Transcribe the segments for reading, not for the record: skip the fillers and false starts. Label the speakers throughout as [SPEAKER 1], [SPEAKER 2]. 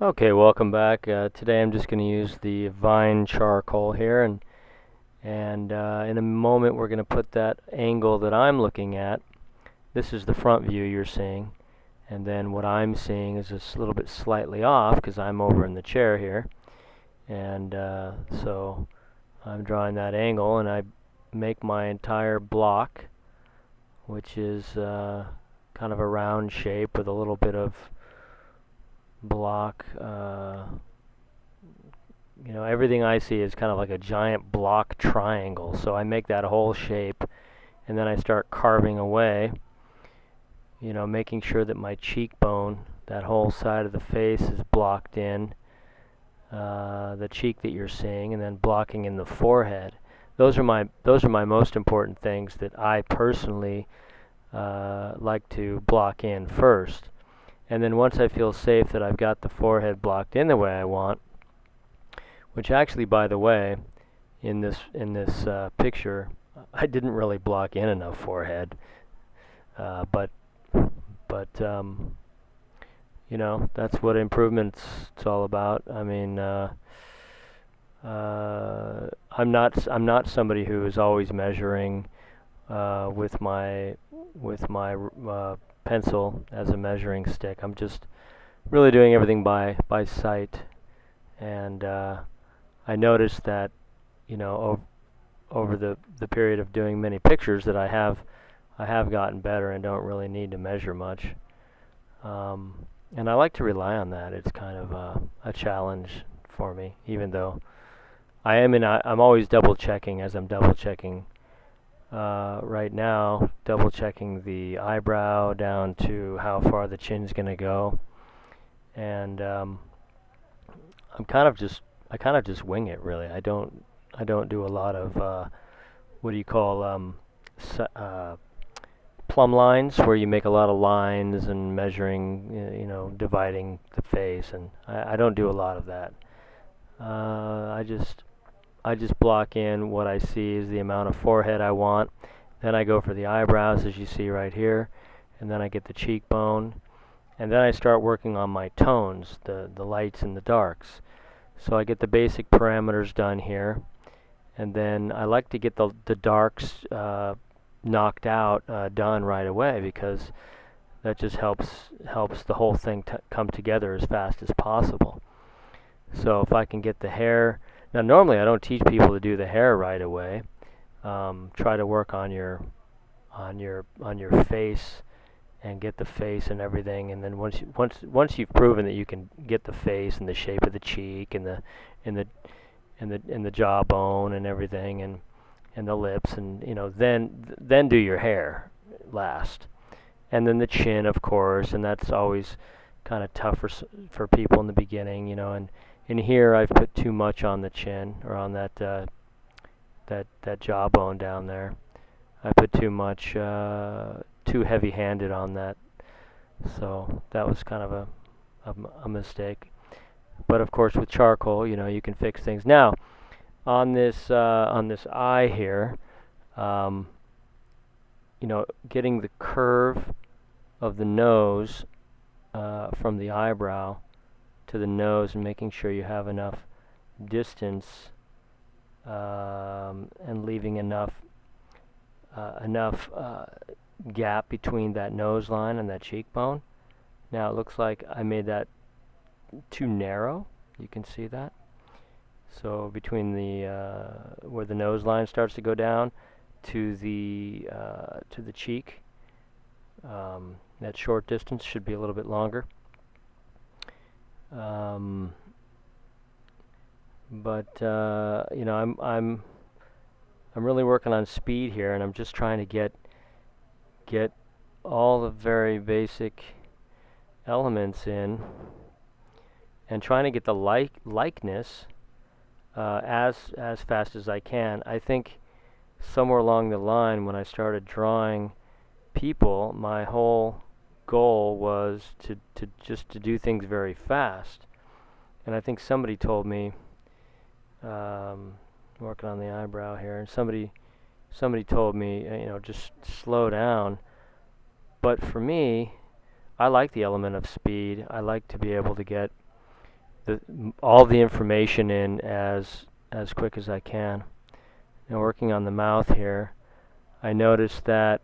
[SPEAKER 1] Okay, welcome back. Today I'm just going to use the Vine charcoal here, and in a moment we're going to put that angle that I'm looking at. This is the front view you're seeing, and then what I'm seeing is just a little bit slightly off because I'm over in the chair here, and so I'm drawing that angle, and I make my entire block, which is kind of a round shape with a little bit of block. Everything I see is kind of like a giant block triangle. So I make that whole shape and then I start carving away, making sure that my cheekbone, that whole side of the face is blocked in, the cheek that you're seeing, and then blocking in the forehead. Those are my most important things that I personally like to block in first. And then once I feel safe that I've got the forehead blocked in the way I want, which actually, by the way, in this picture, I didn't really block in enough forehead, but that's what improvement's it's all about. I mean, I'm not somebody who is always measuring with my pencil as a measuring stick. I'm just really doing everything by sight, and I noticed that over the period of doing many pictures that I have gotten better and don't really need to measure much. And I like to rely on that. It's kind of a challenge for me, even though I'm always double checking as I'm double checking right now, double checking the eyebrow down to how far the chin's gonna go, and I kind of just wing it really. I don't do a lot of what do you call plumb lines where you make a lot of lines and measuring, dividing the face, and I don't do a lot of that. I just block in what I see is the amount of forehead I want. Then I go for the eyebrows, as you see right here, and then I get the cheekbone, and then I start working on my tones, the lights and the darks. So I get the basic parameters done here, and then I like to get the darks knocked out, done right away, because that just helps the whole thing come together as fast as possible. So if I can get the hair, now normally I don't teach people to do the hair right away. Try to work on your face and get the face and everything, and then once you've proven that you can get the face and the shape of the cheek and the and the jawbone and everything, and the lips, and then do your hair last, and then the chin, of course, and that's always kind of tough for people in the beginning, and in here I've put too much on the chin, or on that jawbone down there. I put too much, too heavy-handed on that, so that was kind of a mistake. But of course, with charcoal, you can fix things. Now, on this eye here, um, getting the curve of the nose from the eyebrow to the nose, and making sure you have enough distance, and leaving enough gap between that nose line and that cheekbone. Now it looks like I made that too narrow. You can see that. So between the where the nose line starts to go down to the cheek, that short distance should be a little bit longer. Um, but I'm really working on speed here, and I'm just trying to get all the very basic elements in, and trying to get the likeness as fast as I can. I think somewhere along the line, when I started drawing people, my whole goal was to just to do things very fast. And I think somebody told me, working on the eyebrow here, and somebody told me, just slow down. But for me, I like the element of speed. I like to be able to get all the information in as quick as I can. Now working on the mouth here, I noticed that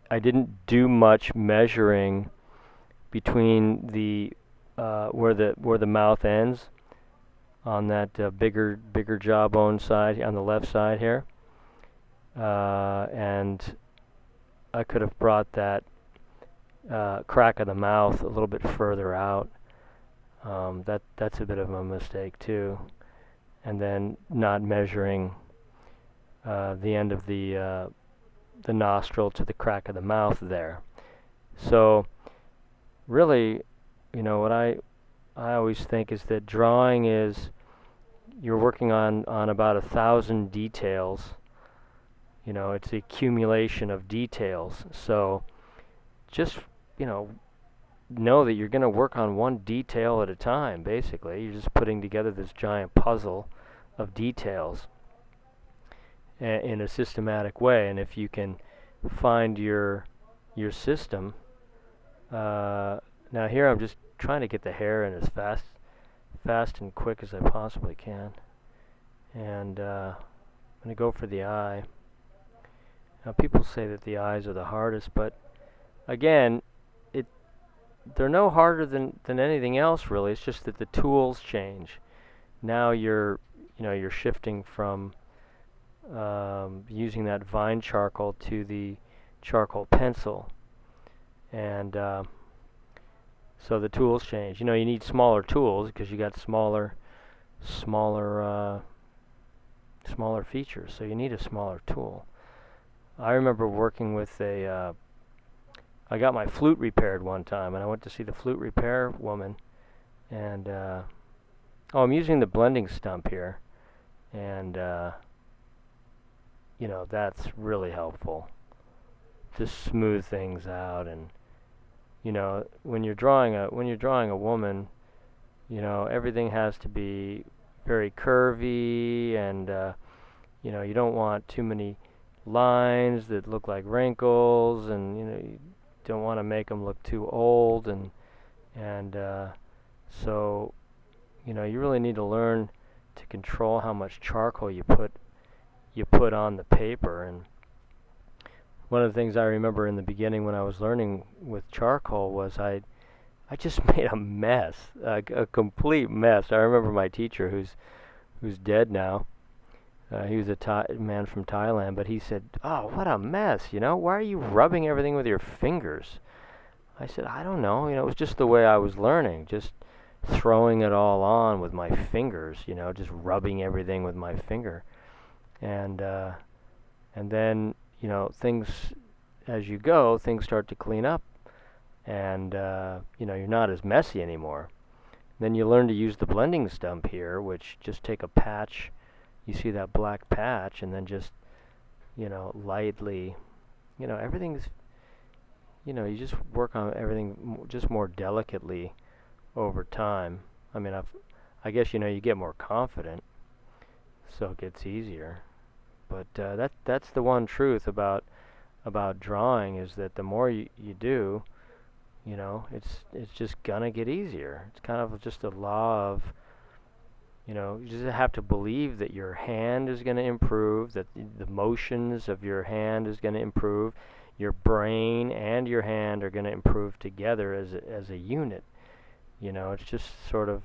[SPEAKER 1] I didn't do much measuring between the where the mouth ends on that bigger jawbone side on the left side here, and I could have brought that crack of the mouth a little bit further out. That's a bit of a mistake too. And then not measuring the end of the nostril to the crack of the mouth there. So really, what I always think is that drawing is you're working on about 1,000 details. It's the accumulation of details. So just know that you're going to work on one detail at a time. Basically, you're just putting together this giant puzzle of details in a systematic way. And if you can find your system, now here I'm just trying to get the hair in as fast and quick as I possibly can. And I'm going to go for the eye. Now people say that the eyes are the hardest, but again, they're no harder than anything else really. It's just that the tools change. Now you're shifting from using that vine charcoal to the charcoal pencil, and so the tools change. You need smaller tools because you got smaller features, so you need a smaller tool. I remember working with I got my flute repaired one time, and I went to see the flute repair woman, and I'm using the blending stump here, and that's really helpful to smooth things out. And when you're drawing a woman, everything has to be very curvy, and you don't want too many lines that look like wrinkles, and you don't want to make them look too old, and so you really need to learn to control how much charcoal you put on the paper. And one of the things I remember in the beginning when I was learning with charcoal was I just made a mess, a complete mess. I remember my teacher, who's dead now. He was a man from Thailand, but he said, "Oh, what a mess! Why are you rubbing everything with your fingers?" I said, "I don't know. It was just the way I was learning, just throwing it all on with my fingers. Just rubbing everything with my finger, and then things as you go, things start to clean up, and you're not as messy anymore. Then you learn to use the blending stump here, which just take a patch." You see that black patch, and then just, lightly, everything's, you just work on everything just more delicately over time. I mean, I guess, you get more confident, so it gets easier. But that's the one truth about drawing, is that the more you do, it's just gonna get easier. It's kind of just a law of, you just have to believe that your hand is going to improve, that the motions of your hand is going to improve. Your brain and your hand are going to improve together as a unit. It's just sort of,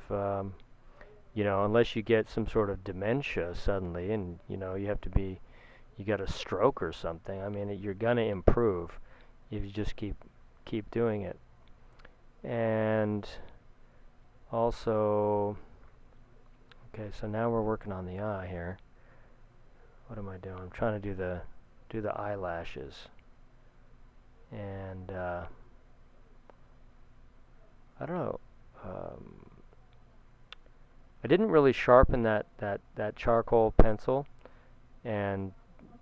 [SPEAKER 1] unless you get some sort of dementia suddenly, and you got a stroke or something. I mean, you're going to improve if you just keep doing it. And also, okay, so now we're working on the eye here. What am I doing? I'm trying to do the eyelashes, and I don't know. I didn't really sharpen that charcoal pencil, and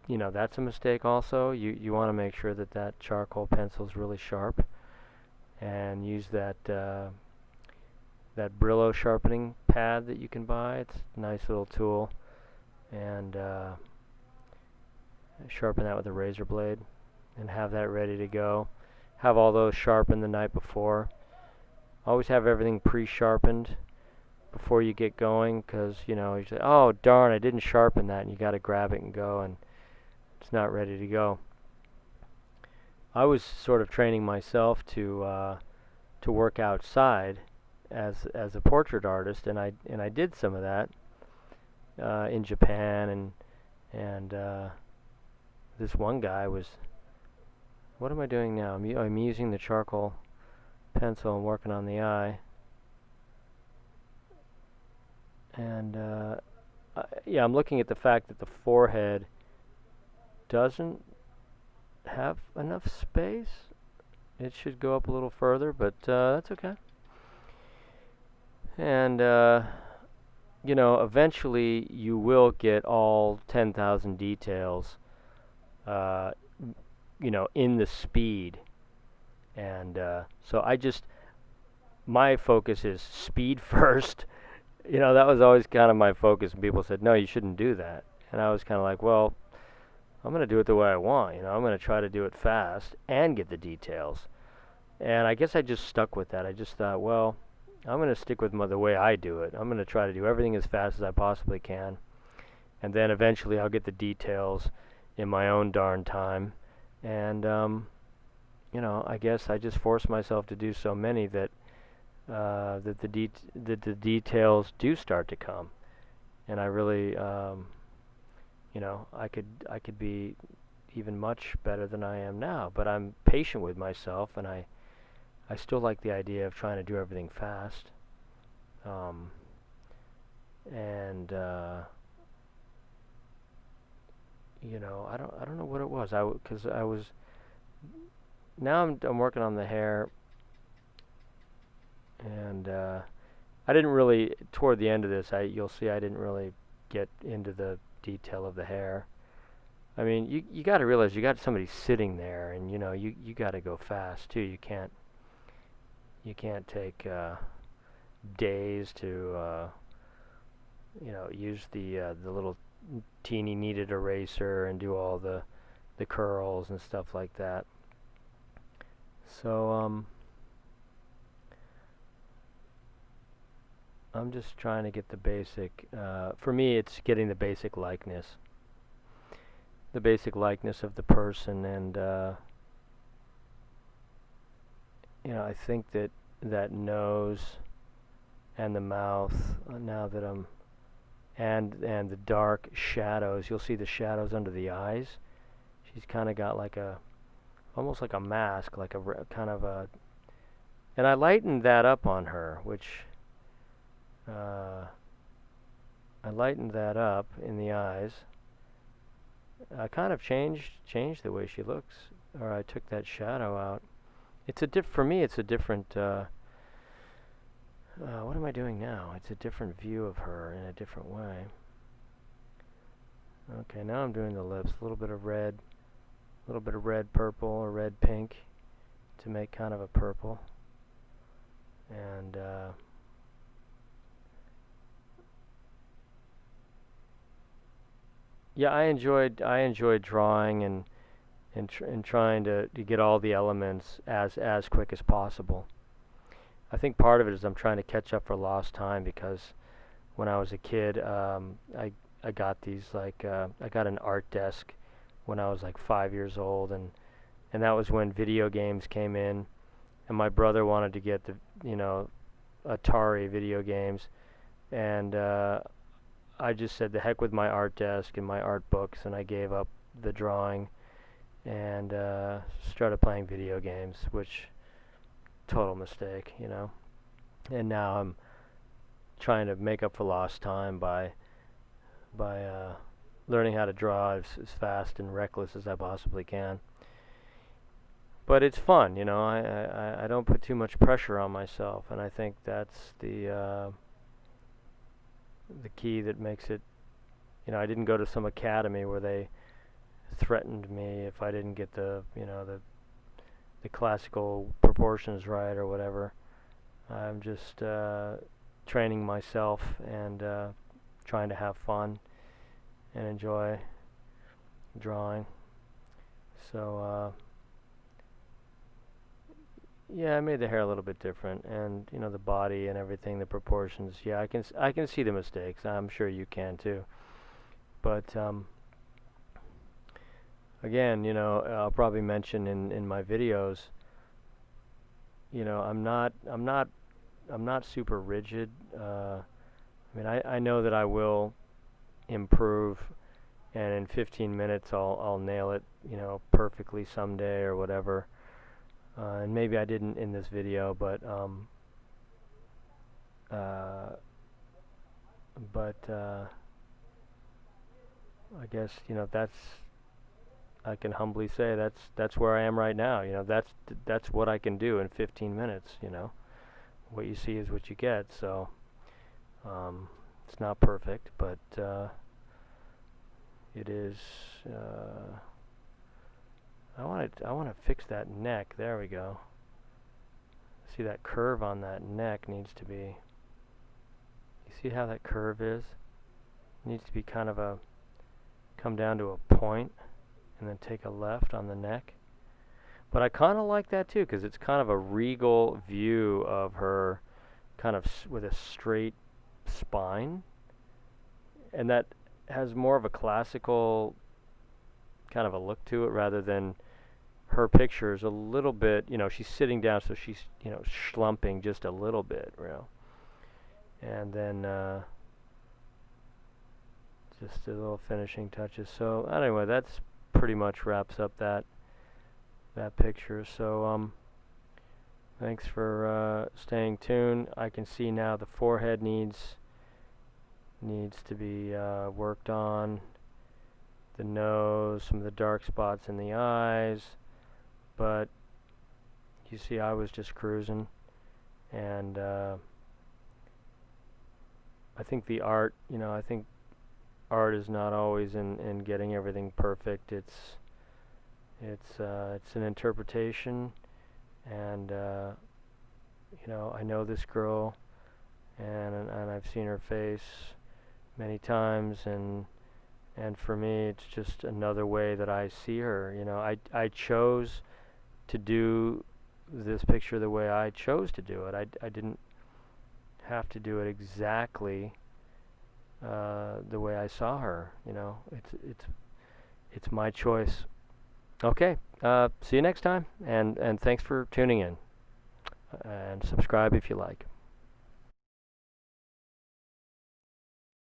[SPEAKER 1] that's a mistake also. You want to make sure that charcoal pencil is really sharp, and use that Brillo sharpening pad that you can buy. It's a nice little tool, and sharpen that with a razor blade, and have that ready to go. Have all those sharpened the night before. Always have everything pre-sharpened before you get going, because you know you say, oh darn, I didn't sharpen that, and you got to grab it and go, and it's not ready to go. I was sort of training myself to work outside as a portrait artist, and I did some of that in Japan, and this one guy was. What am I doing now? I'm using the charcoal pencil and working on the eye, and yeah, I'm looking at the fact that the forehead doesn't have enough space. It should go up a little further, but that's okay. And you know, eventually you will get all 10,000 details, uh, you know, in the speed. And so my focus is speed first. You know, that was always kind of my focus. And people said, no, you shouldn't do that. And I was kind of like, well, I'm going to do it the way I want. You know, I'm going to try to do it fast and get the details. And I guess I just stuck with that. I just thought, well, I'm going to stick with the way I do it. I'm going to try to do everything as fast as I possibly can. And then eventually I'll get the details in my own darn time. And, you know, I guess I just forced myself to do so many that that the details do start to come. And I really, you know, I could be even much better than I am now. But I'm patient with myself, and I still like the idea of trying to do everything fast. Um, and you know, I don't know what it was. Because I was now I'm working on the hair, and I didn't really toward the end of this. You'll see I didn't really get into the detail of the hair. I mean, you got to realize you got somebody sitting there, and you know you got to go fast too. You can't take days to you know, use the little teeny kneaded eraser and do all the curls and stuff like that. So I'm just trying to get the basic. For me, it's getting the basic likeness of the person, and you know, I think that that nose and the mouth, now that I'm and the dark shadows, you'll see the shadows under the eyes. She's kind of got like almost like a mask, like a kind of a, and I lightened that up on her, which I lightened that up in the eyes. I kind of changed the way she looks, or I took that shadow out. It's for me, it's a different. What am I doing now? It's a different view of her in a different way. Okay, now I'm doing the lips. A little bit of red, purple, or red, pink, to make kind of a purple. And yeah, I enjoyed drawing and trying to get all the elements as quick as possible. I think part of it is I'm trying to catch up for lost time, because when I was a kid, I got these like I got an art desk when I was like 5 years old, and that was when video games came in, and my brother wanted to get the, you know, Atari video games, and I just said the heck with my art desk and my art books, and I gave up the drawing and started playing video games, which total mistake, you know. And now I'm trying to make up for lost time by learning how to draw as fast and reckless as I possibly can. But it's fun, you know. I don't put too much pressure on myself, and I think that's the key that makes it. You know, I didn't go to some academy where they threatened me if I didn't get the, you know, the classical proportions right or whatever. I'm just training myself and trying to have fun and enjoy drawing. So Yeah, I made the hair a little bit different, and the body and everything, the proportions. Yeah, I can see the mistakes. I'm sure you can too. But again, I'll probably mention in my videos. I'm not super rigid. I mean, I know that I will improve, and in 15 minutes I'll nail it, perfectly someday or whatever. And maybe I didn't in this video, uh, but I guess I can humbly say that's where I am right now. That's what I can do in 15 minutes. What you see is what you get. So it's not perfect, but it is. I want to fix that neck. There we go. See, that curve on that neck needs to be. You see how that curve is? It needs to be kind of come down to a point and then take a left on the neck. But I kind of like that too, because it's kind of a regal view of her, kind of with a straight spine, and that has more of a classical kind of a look to it, rather than her picture is a little bit, she's sitting down, so she's, slumping just a little bit, and then just the little finishing touches. So anyway, that's pretty much wraps up that picture. So thanks for staying tuned. I can see now the forehead needs to be worked on. The nose, some of the dark spots in the eyes, but you see I was just cruising, and I think the art, I think art is not always in getting everything perfect. It's an interpretation, and I know this girl, and I've seen her face many times, and for me it's just another way that I see her. I chose to do this picture the way I chose to do it. I didn't have to do it exactly the way I saw her. It's my choice. Okay, see you next time, and thanks for tuning in, and subscribe if you like.